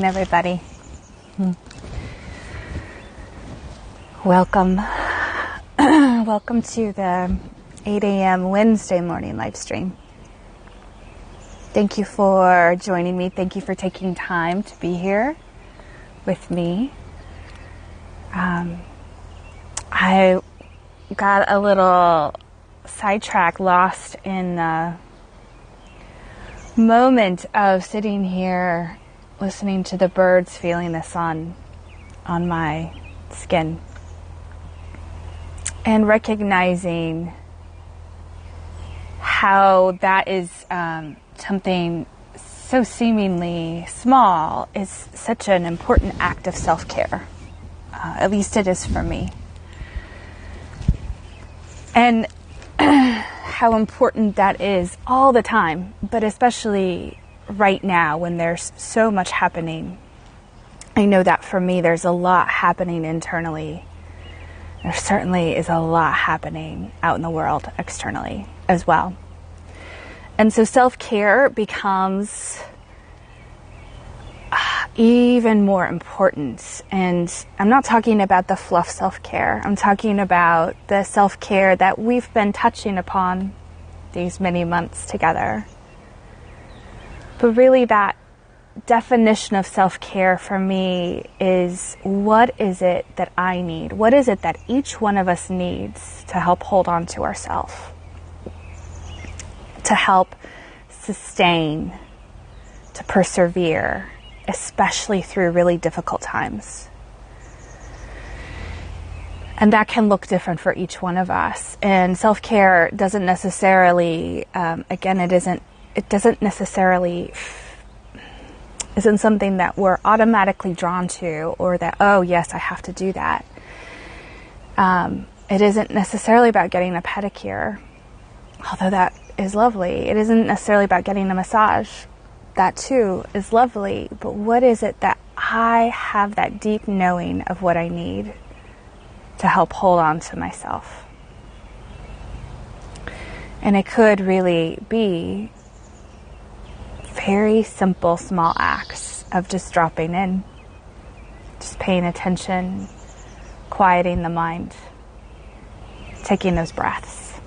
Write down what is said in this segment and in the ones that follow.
Everybody, welcome welcome to the 8 a.m. Wednesday morning live stream. Thank you for joining me. Thank you for taking time to be here with me. I got a little sidetracked, lost in the moment of sitting here listening to the birds, feeling the sun on my skin, and recognizing how that is something so seemingly small is such an important act of self-care. At least it is for me. And how important that is all the time, but especially right now when there's so much happening. I know that for me there's a lot happening internally. There certainly is a lot happening out in the world externally as well. And so self-care becomes even more important. And I'm not talking about the fluff self-care. I'm talking about the self-care that we've been touching upon these many months together. But really that definition of self-care for me is, what is it that I need? What is it that each one of us needs to help hold on to ourselves? To help sustain, to persevere, especially through really difficult times. And that can look different for each one of us. And self-care doesn't necessarily, isn't something that we're automatically drawn to, or that, oh yes, I have to do that. It isn't necessarily about getting a pedicure, although that is lovely. It isn't necessarily about getting a massage. That too is lovely. But what is it that I have that deep knowing of what I need to help hold on to myself? And it could really be very simple, small acts of just dropping in, just paying attention, quieting the mind, taking those breaths.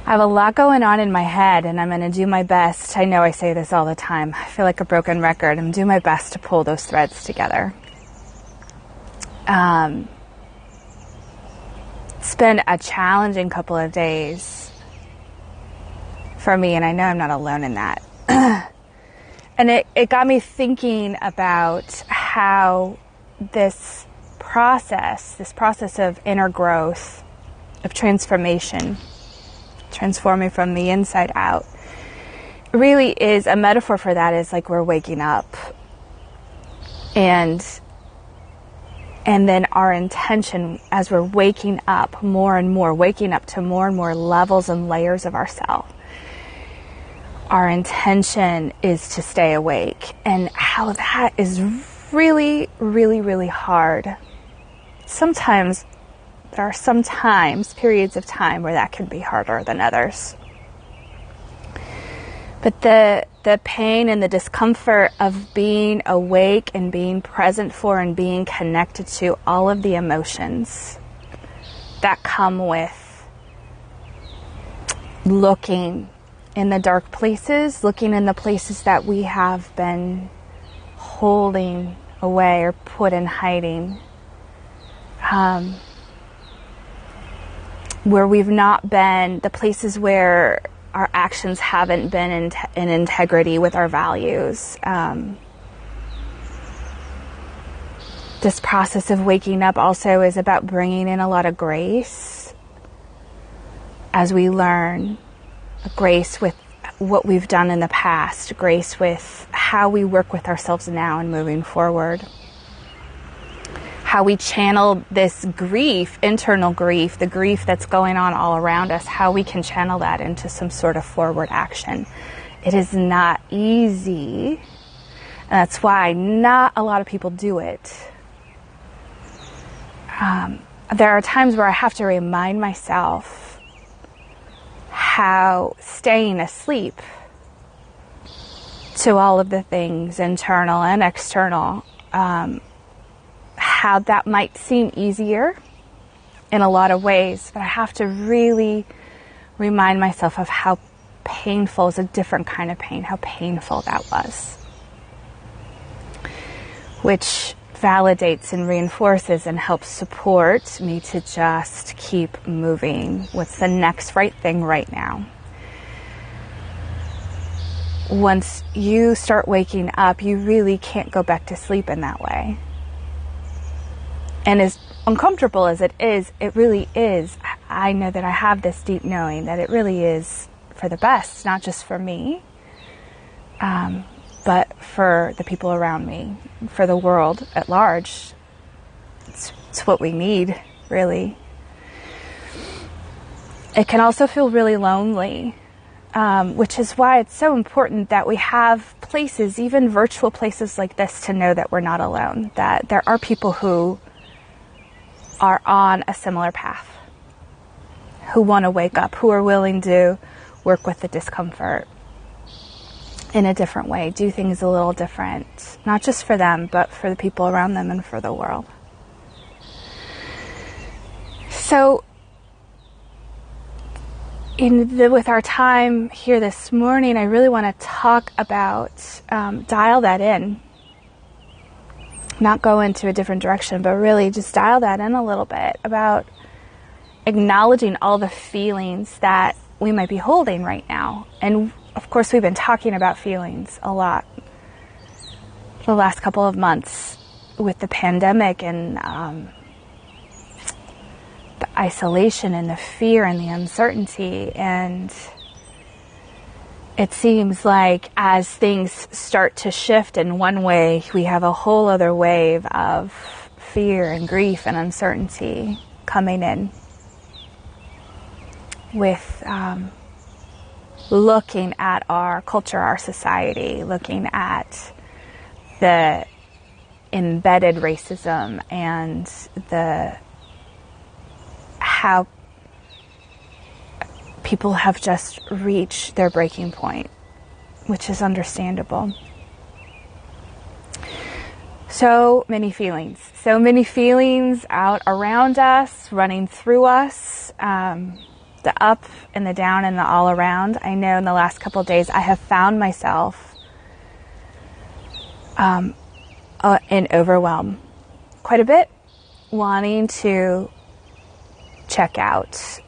I have a lot going on in my head, and I'm going to do my best. I know I say this all the time. I feel like a broken record. I'm going to do my best to pull those threads together. It's been a challenging couple of days for me, and I know I'm not alone in that. And it got me thinking about how this process of inner growth, of transformation, transforming from the inside out, really is a metaphor for that. Is like we're waking up, and then our intention as we're waking up more and more, waking up to more and more levels and layers of ourselves, our intention is to stay awake. And how that is really, really, really hard. Sometimes there are periods of time where that can be harder than others. But the pain and the discomfort of being awake and being present for and being connected to all of the emotions that come with looking in the dark places, looking in the places that we have been holding away or put in hiding, where we've not been, the places where our actions haven't been in integrity with our values. This process of waking up also is about bringing in a lot of grace as we learn, grace with what we've done in the past, grace with how we work with ourselves now and moving forward. How we channel this grief, internal grief, the grief that's going on all around us, how we can channel that into some sort of forward action. It is not easy, and that's why not a lot of people do it. There are times where I have to remind myself how staying asleep to all of the things, internal and external, how that might seem easier in a lot of ways, but I have to really remind myself of how painful is a different kind of pain, how painful that was, which validates and reinforces and helps support me to just keep moving. What's the next right thing right now? Once you start waking up, you really can't go back to sleep in that way. And as uncomfortable as it really is. I know that I have this deep knowing that it really is for the best, not just for me, but for the people around me, for the world at large. It's what we need, really. It can also feel really lonely, which is why it's so important that we have places, even virtual places like this, to know that we're not alone, that there are people who are on a similar path, who want to wake up, who are willing to work with the discomfort in a different way, do things a little different, not just for them, but for the people around them and for the world. So, with our time here this morning, I really want to talk about, dial that in. Not go into a different direction, but really just dial that in a little bit about acknowledging all the feelings that we might be holding right now. And of course, we've been talking about feelings a lot the last couple of months with the pandemic and the isolation and the fear and the uncertainty. And it seems like as things start to shift in one way, we have a whole other wave of fear and grief and uncertainty coming in with looking at our culture, our society, looking at the embedded racism and how people have just reached their breaking point, which is understandable. So many feelings out around us, running through us, the up and the down and the all around. I know in the last couple of days I have found myself in overwhelm quite a bit, wanting to check out.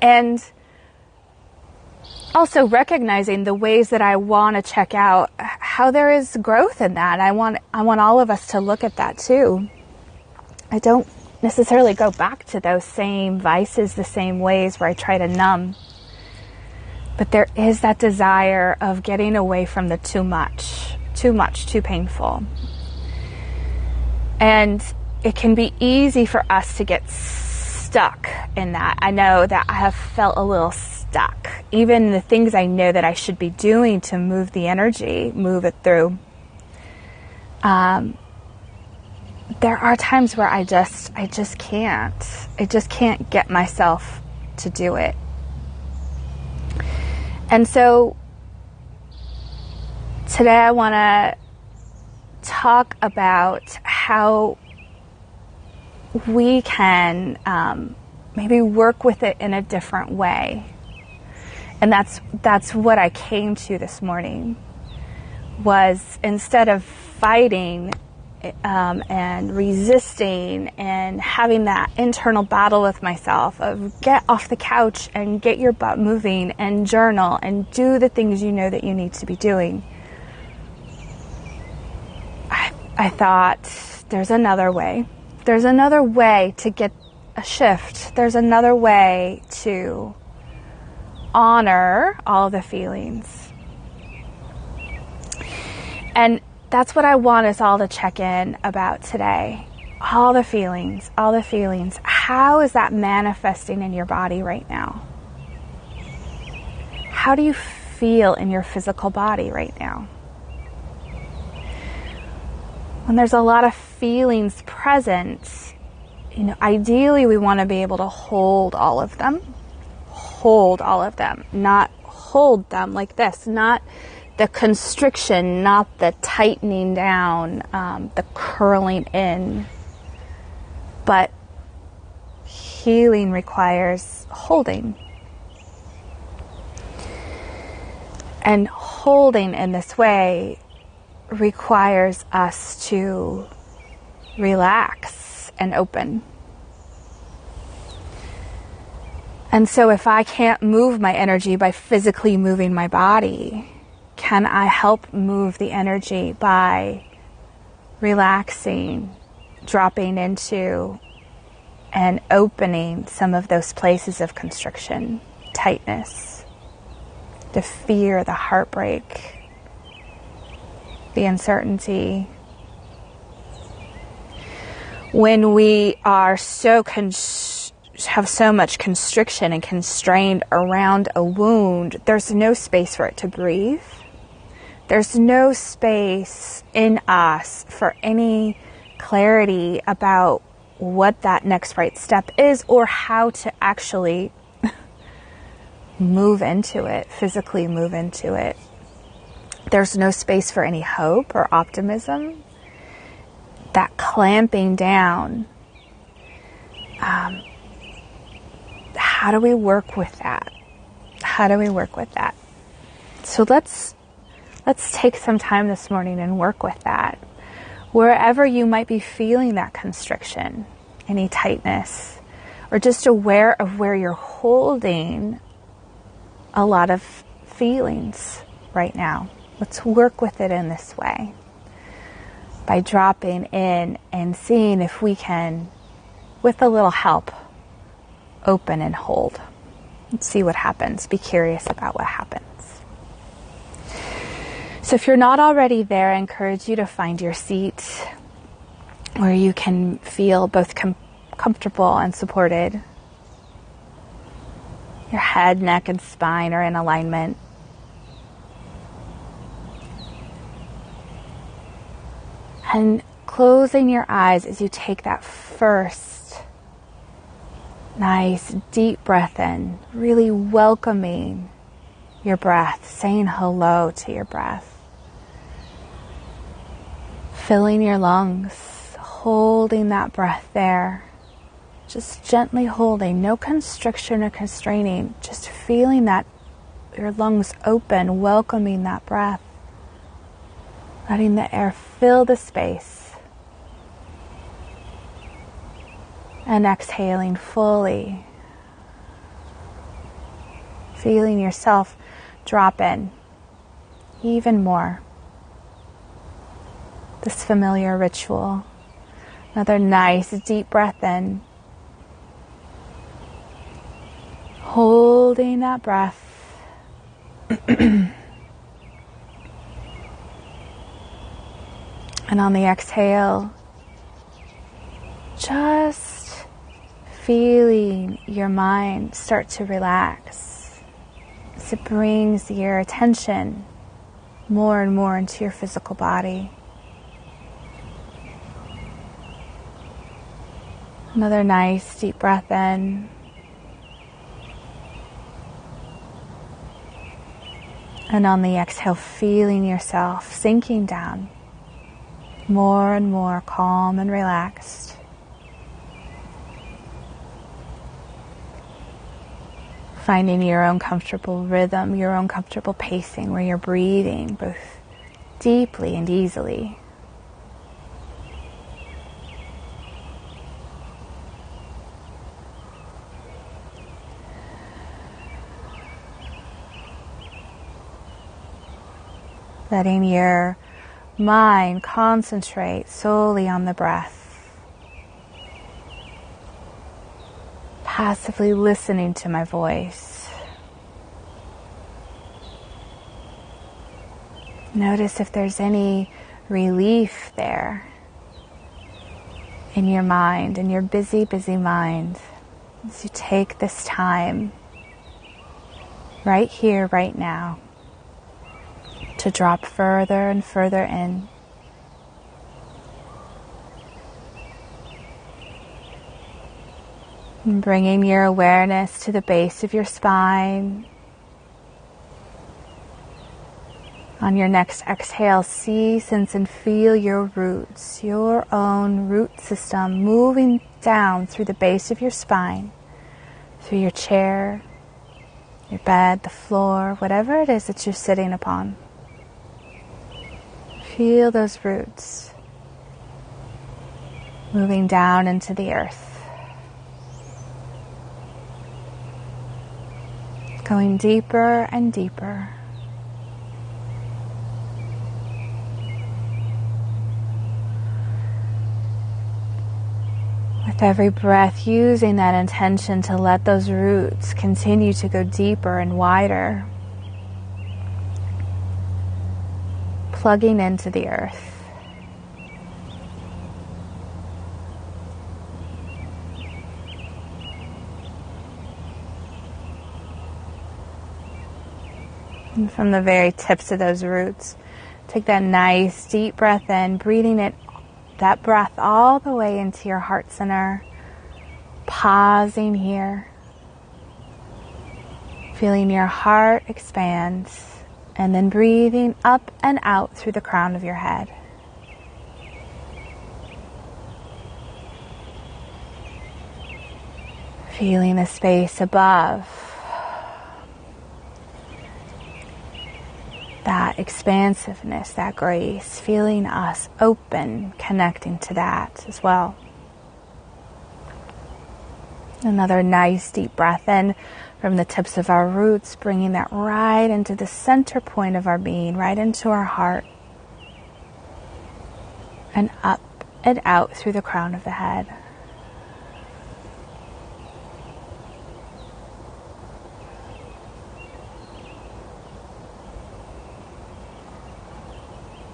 And also recognizing the ways that I want to check out, how there is growth in that. I want all of us to look at that too. I don't necessarily go back to those same vices, the same ways where I try to numb. But there is that desire of getting away from the too much, too painful. And it can be easy for us to get stuck in that. I know that I have felt a little stuck. Even the things I know that I should be doing to move the energy, move it through. There are times where I just can't. I just can't get myself to do it. And so today I want to talk about how we can maybe work with it in a different way. And that's what I came to this morning, was instead of fighting and resisting and having that internal battle with myself of get off the couch and get your butt moving and journal and do the things you know that you need to be doing, I thought there's another way. There's another way to get a shift. There's another way to honor all the feelings. And that's what I want us all to check in about today. All the feelings, all the feelings. How is that manifesting in your body right now? How do you feel in your physical body right now? When there's a lot of feelings present, ideally we want to be able to hold all of them, not hold them like this, not the constriction, not the tightening down, the curling in. But healing requires holding. And holding in this way requires us to relax and open. And so if I can't move my energy by physically moving my body, can I help move the energy by relaxing, dropping into and opening some of those places of constriction, tightness, the fear, the heartbreak, the uncertainty. When we are have so much constriction and constrained around a wound, there's no space for it to breathe. There's no space in us for any clarity about what that next right step is or how to actually move into it, physically move into it. There's no space for any hope or optimism. That clamping down. How do we work with that? How do we work with that? So let's take some time this morning and work with that. Wherever you might be feeling that constriction, any tightness, or just aware of where you're holding a lot of feelings right now. Let's work with it in this way. By dropping in and seeing if we can, with a little help, open and hold. Let's see what happens. Be curious about what happens. So if you're not already there, I encourage you to find your seat where you can feel both comfortable and supported. Your head, neck, and spine are in alignment. And closing your eyes as you take that first nice deep breath in, really welcoming your breath, saying hello to your breath. Filling your lungs, holding that breath there. Just gently holding, no constriction or constraining, just feeling that your lungs open, welcoming that breath. Letting the air fill the space. And exhaling fully. Feeling yourself drop in even more. This familiar ritual. Another nice deep breath in. Holding that breath. And on the exhale, just feeling your mind start to relax as it brings your attention more and more into your physical body. Another nice deep breath in. And on the exhale, feeling yourself sinking down. More and more calm and relaxed. Finding your own comfortable rhythm, your own comfortable pacing where you're breathing both deeply and easily. Letting your mind concentrate solely on the breath. Passively listening to my voice. Notice if there's any relief there in your mind, in your busy, busy mind, as you take this time right here, right now, to drop further and further in. And bringing your awareness to the base of your spine. On your next exhale, see, sense, and feel your roots, your own root system moving down through the base of your spine, through your chair, your bed, the floor, whatever it is that you're sitting upon. Feel those roots moving down into the earth, going deeper and deeper. With every breath, using that intention to let those roots continue to go deeper and wider, plugging into the earth. And from the very tips of those roots, take that nice deep breath in, breathing that breath all the way into your heart center, pausing here, feeling your heart expand, and then breathing up and out through the crown of your head. Feeling the space above, that expansiveness, that grace, feeling us open, connecting to that as well. Another nice deep breath in from the tips of our roots, bringing that right into the center point of our being, right into our heart, and up and out through the crown of the head.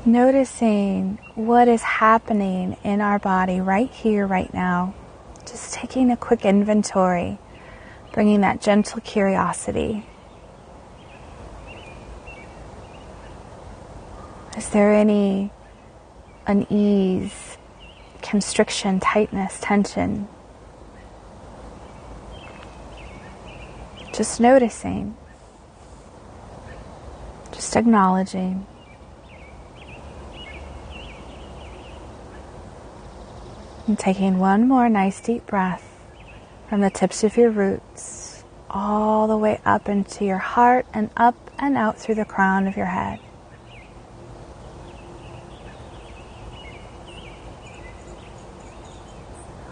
Noticing what is happening in our body right here, right now. Just taking a quick inventory, bringing that gentle curiosity. Is there any unease, constriction, tightness, tension? Just noticing, just acknowledging. And taking one more nice deep breath from the tips of your roots all the way up into your heart and up and out through the crown of your head.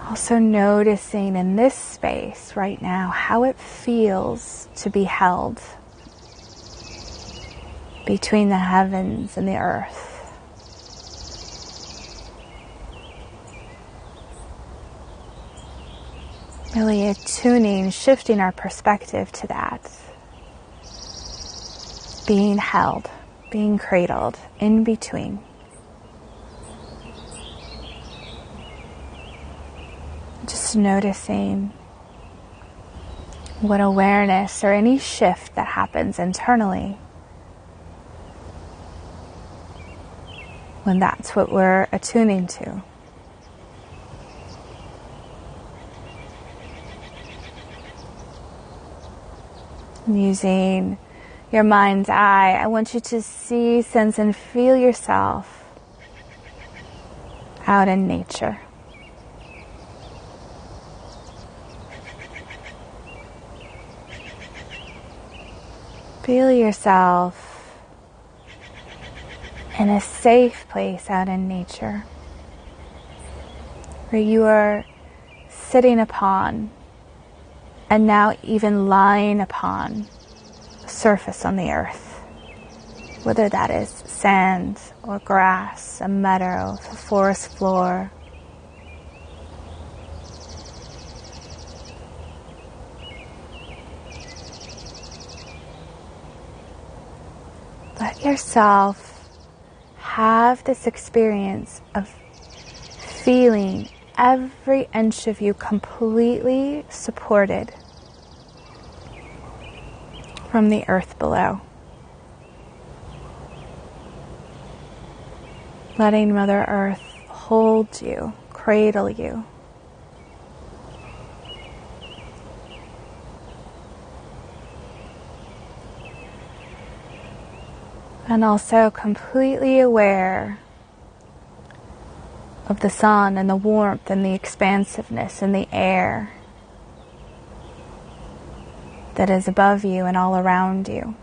Also noticing in this space right now how it feels to be held between the heavens and the earth. Really attuning, shifting our perspective to that. Being held, being cradled, in between. Just noticing what awareness or any shift that happens internally when that's what we're attuning to. Using your mind's eye, I want you to see, sense, and feel yourself out in nature. Feel yourself in a safe place out in nature where you are sitting upon and now even lying upon the surface on the earth, whether that is sand or grass, a meadow, the forest floor. Let yourself have this experience of feeling every inch of you completely supported from the earth below. Letting Mother Earth hold you, cradle you. And also completely aware of the sun and the warmth and the expansiveness and the air that is above you and all around you.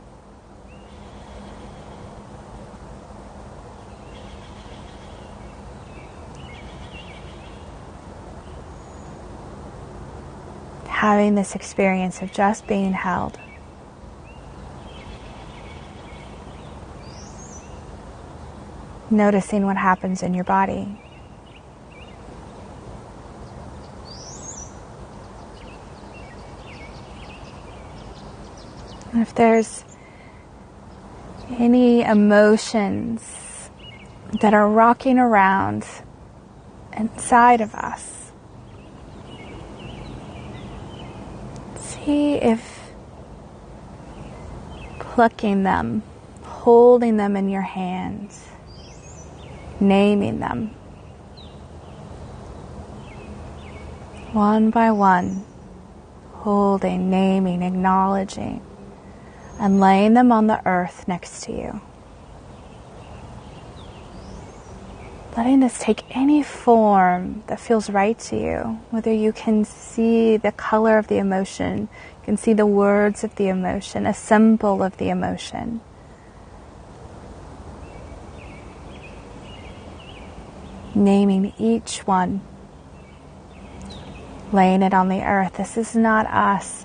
Having this experience of just being held. Noticing what happens in your body. And if there's any emotions that are rocking around inside of us, see if plucking them, holding them in your hands, naming them, one by one, holding, naming, acknowledging, and laying them on the earth next to you. Letting this take any form that feels right to you, whether you can see the color of the emotion, you can see the words of the emotion, a symbol of the emotion. Naming each one, laying it on the earth. This is not us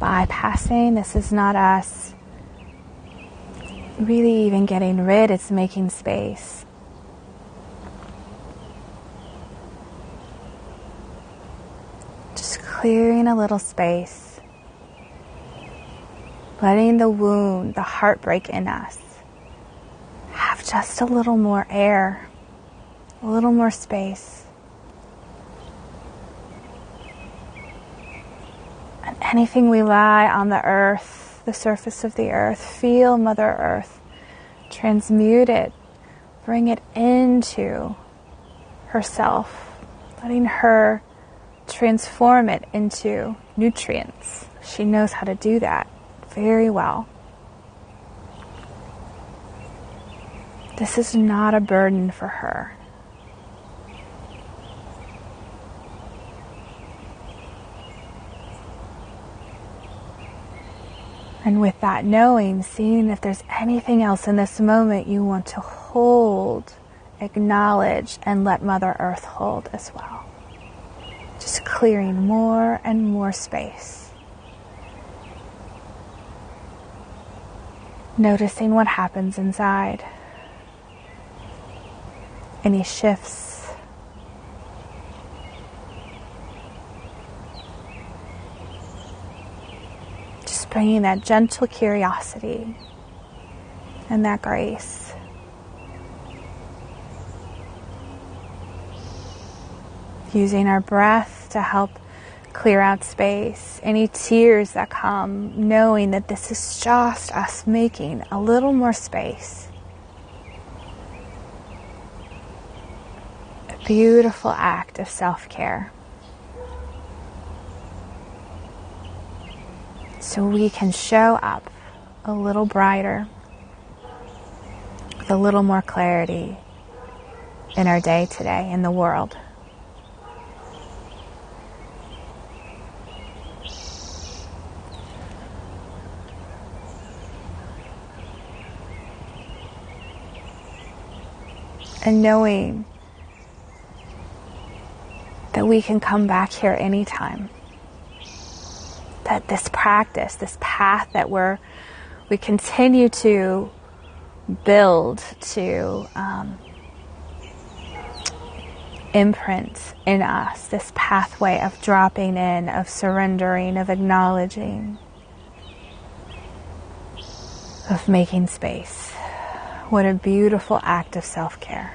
bypassing, this is not us really even getting rid, it's making space. Just clearing a little space, letting the wound, the heartbreak in us, have just a little more air, a little more space. And anything we lie on the earth, the surface of the earth, feel Mother Earth, transmute it, bring it into herself, letting her transform it into nutrients. She knows how to do that very well. This is not a burden for her. And with that knowing, seeing if there's anything else in this moment you want to hold, acknowledge, and let Mother Earth hold as well. Just clearing more and more space. Noticing what happens inside. Any shifts. Bringing that gentle curiosity and that grace. Using our breath to help clear out space. Any tears that come, knowing that this is just us making a little more space. A beautiful act of self-care. So we can show up a little brighter, with a little more clarity in our day today, in the world. And knowing that we can come back here anytime. That this practice, this path that we continue to build, to imprint in us, this pathway of dropping in, of surrendering, of acknowledging, of making space. What a beautiful act of self-care.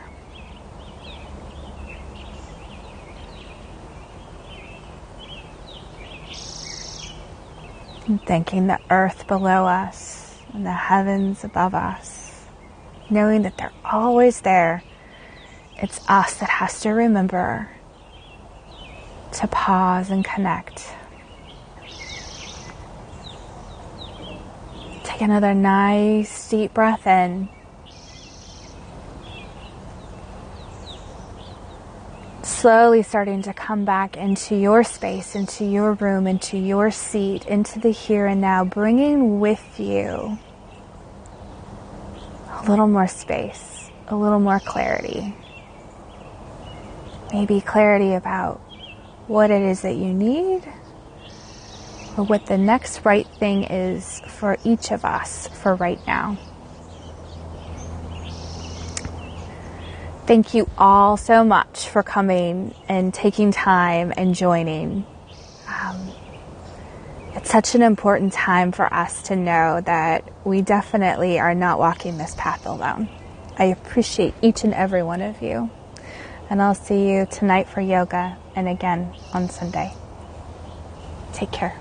And thanking the earth below us and the heavens above us, knowing that they're always there. It's us that has to remember to pause and connect. Take another nice deep breath in. Slowly starting to come back into your space, into your room, into your seat, into the here and now, bringing with you a little more space, a little more clarity. Maybe clarity about what it is that you need, or what the next right thing is for each of us for right now. Thank you all so much for coming and taking time and joining. It's such an important time for us to know that we definitely are not walking this path alone. I appreciate each and every one of you. And I'll see you tonight for yoga and again on Sunday. Take care.